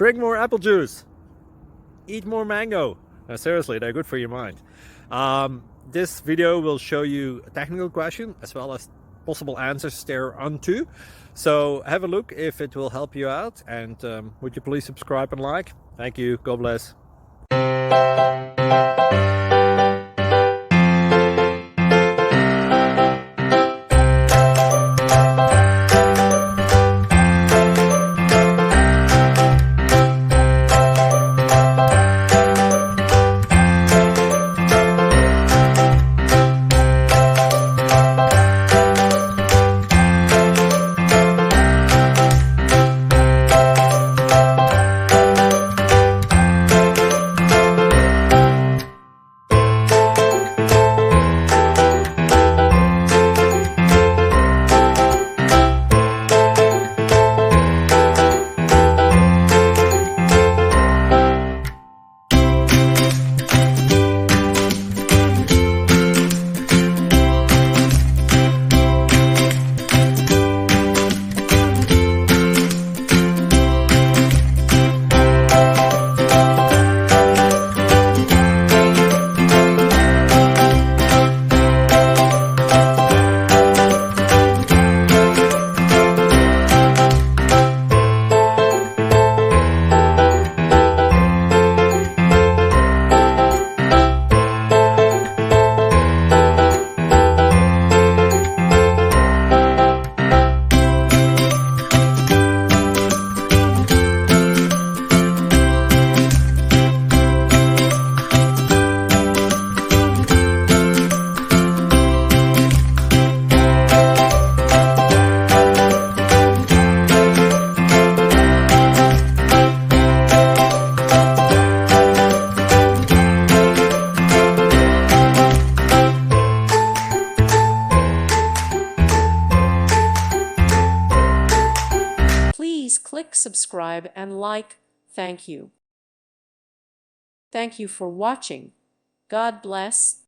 Drink more apple juice. Eat more mango. No, seriously, they're good for your mind. This video will show you a technical question as well as possible answers thereunto. So have a look if it will help you out, and would you please subscribe and like? Thank you. God bless. Please click subscribe and like. Thank you. Thank you for watching. God bless.